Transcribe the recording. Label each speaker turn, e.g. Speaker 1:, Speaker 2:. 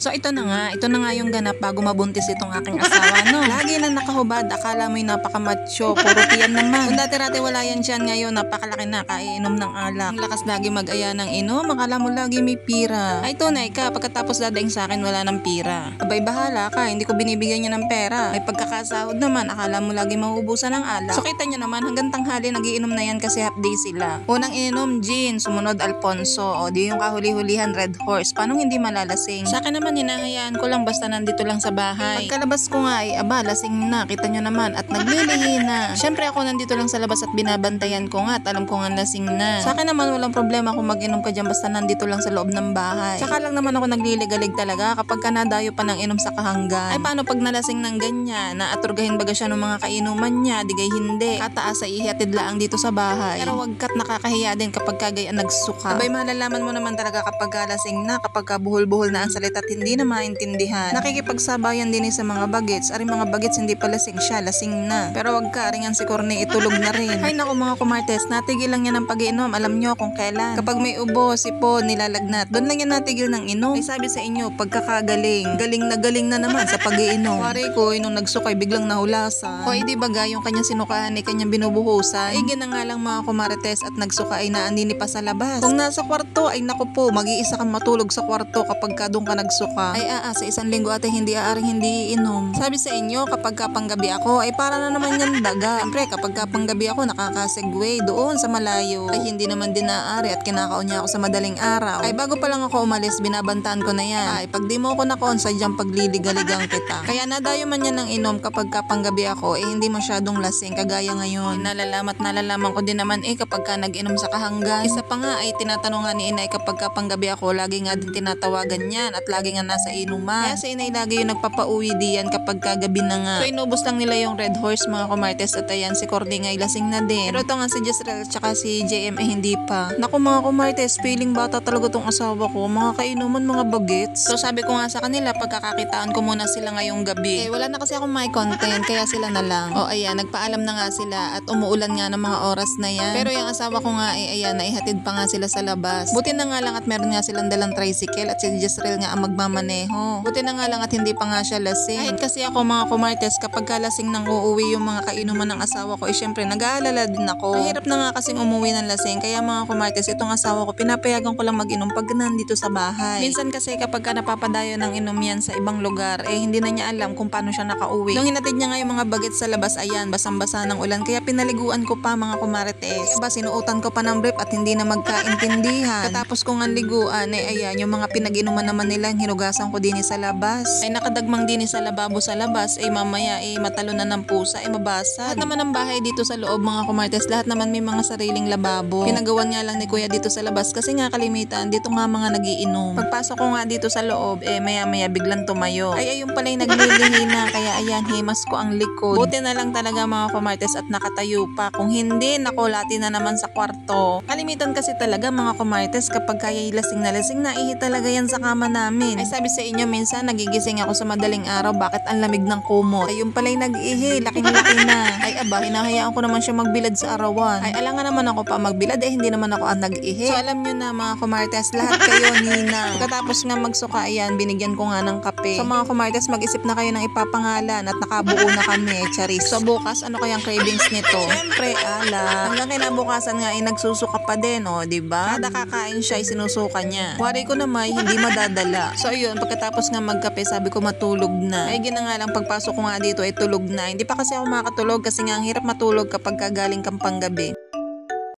Speaker 1: So ito na nga yung ganap bago mabuntis itong aking asawa, no? Lagi na nakahubad, akala mo'y napakamacho, puro tiyan naman. Kung dati-rati wala yan siyan, ngayon napakalaki na, kaiinom ng alak. Ang lakas lagi mag-aya ng inom, akala mo lagi may pira. Ay tunay ka, pagkatapos dadaing sa akin wala ng pira. Abay bahala ka, hindi ko binibigyan niya ng pera. May pagkakasahod naman, akala mo lagi mauubusan ng alak. So kita nyo naman, hanggang tanghali nagiinom na yan kasi half day sila. Unang ininom, gin, sumunod Alfonso, o di yung kahuli-hulihan Red Horse. Paano hindi malalasing? Sa akin naman hinahayaan ko lang basta nandito lang sa bahay. Pagkalabas ko nga ay lasing na, kita nyo naman, at naglilihi na. Syempre ako nandito lang sa labas at binabantayan ko nga at alam ko nga lasing na. Sa akin naman walang problema kung mag-inom ka dyan basta nandito lang sa loob ng bahay. Saka lang naman ako nagliligalig talaga kapag ka nadayo pa ng inom sa kahanggan. Ay paano pag nalasing ng ganyan, naaturgahin baga siya ng mga kainuman niya, digay hindi. Kataas ay ihatid laang dito sa bahay. Pero wag kat nakakahiya din kapag kagaya nagsuka. Abay malalaman mo naman talaga kapag lasing na, kapag ka buhol-buhol na ang salita at hindi na maintindihan. Nakikipagsabayan din sa mga bagets. Ari mga bagets hindi pa lasing siya, lasing na. Pero wag ka, aringan si Corny itulog na rin. Ay naku mga kumartes, natigil lang yan ng pag-iinom. Alam nyo kung kailan. Kapag may ubo, sipon, nilalagnat, doon lang yan natigil ng inom. Ay sabi sa inyo, pagkakagaling, galing na naman sa pag-iinom. Wari ko, nung nagsukay, biglang nahulasan. O hindi baga yung kanyang sinukahan ay kanyang binubuhusan. Ay gina nga lang mga kumarites at nagsuka ay naandini pa sa labas. Kung nasa kwarto, ay naku po, mag-iisa kang matulog sa kwarto kapag ka doon ka nagsuka. Ay sa isang linggo ate hindi aaring hindi iinom. Sabi sa inyo, kapag ka panggabi ako, ay para na naman yan daga. Siyempre, kapag ka panggabi ako, nakakasegway doon sa malayo. Ay hindi naman din naaari at kinakaon niya ako sa madaling araw. Ay bago pa lang ako umalis, binabantaan ko na yan. Ay pag di mo ako nakoon, sadyang pagliligaligang kita. Kaya nadayo man yan ng inom kapag ka panggabi ako, hindi masyadong lasing kagaya ngayon. Nalalaman ko din naman kapag ka nag-inom sa kahanggan. Isa pa nga ay tinatanong nga ni inay kapag ka panggabi ako, lagi nga din tinatawagan yan at lagi nga nasa inuman. Kaya si inay lagi yung nagpapauwi diyan kapag kagabi na nga. So inubos lang nila yung Red Horse mga kumartes at ayan si Cordy nga lasing na din. Pero ito nga si Jezreel at saka si JM hindi pa. Naku mga kumartes, feeling bata talaga tong asawa ko. Mga kainuman, mga bagets. So sabi ko nga sa kanila, pagkakakitaan ko muna sila ngayong gabi. Wala na kasi akong may content kaya sila na lang. O ayan, nagpaalam na nga sila at umuulan nga ng mga oras na yan. Pero yung asawa ko nga ayan, naihatid pa nga sila sa labas. Buti na nga lang at meron nga silang dalang tricycle at si Jezreel nga ang magmamaneho. Buti na nga lang at hindi pa nga siya lasing. Kahit kasi ako mga kumartes, kapag lasing nang uuwi yung mga kainuman ng asawa ko, syempre nag-aalala din ako. Mahirap na nga kasing umuwi ng lasing, kaya mga kumartes, itong asawa ko, pinapayagan ko lang mag-inom pag nandito sa bahay. Minsan kasi kapag ka napapadayo ng inom yan sa ibang lugar, hindi na niya alam kung paano siya nakauwi. Nung hinatid niya nga yung mga bagets sa labas, ayan, basang-basa ng ulan, kaya pinaliguan ko pa mga kumartes. Kaya sinuutan ko pa ng brief at hindi na magkaintindihan. Katapos ko nga liguan, ayan, yung mga pinag-inuman naman nila, hinugasan ko din sa labas. Ay nakadagmang din sa lababo sa labas, mamaya matalo na ng pusa, mabasa. Lahat naman ng bahay dito sa loob mga kumartes, lahat naman may mga sariling lababo. Pinagawan nga lang ni kuya dito sa labas kasi nga kalimitan, dito nga mga nagiinom. Pagpasok ko nga dito sa loob, maya biglang tumayo. Ay ayun pala yung naglilihi na, kaya ayan, himas ko ang likod. Buti na lang talaga mga kumartes at nakatayo pa. Kung hindi, nakulati na naman sa kwarto. Kalimitan kasi talaga mga kumartes, kapag kaya lasing na ihi talaga yan sa kama namin. Ay sabi sa inyo, minsan nagigising ako sa madaling araw, bakit ang lamig ng kumot? Ayun pala'y nag-ihi, laking-laki na. Ay aba, hinahayaan ko naman siya magbilad sa arawan. Ay alangan naman ako pa magbilad, hindi naman ako ang nag-ihi. So alam nyo na mga kumartes, lahat kayo nina. Katapos nga magsuka, ayan, binigyan ko nga ng kape. So mga kumartes, mag-isip na kayo ng ipapangalan at nakabuo na kami, charis. So bukas, ano kayang cravings nito? Siyempre, hanggang kinabukasan nga ay nagsusuka pa din, diba? Kada kakain siya ay sinusuka niya. Wari ko naman, hindi madadala. So ayun, pagkatapos nga magkape, sabi ko matulog na. Ay gina nga lang, pagpasok ko nga dito ay tulog na. Hindi pa kasi ako makatulog kasi nga ang hirap matulog kapag kagaling kang panggabi.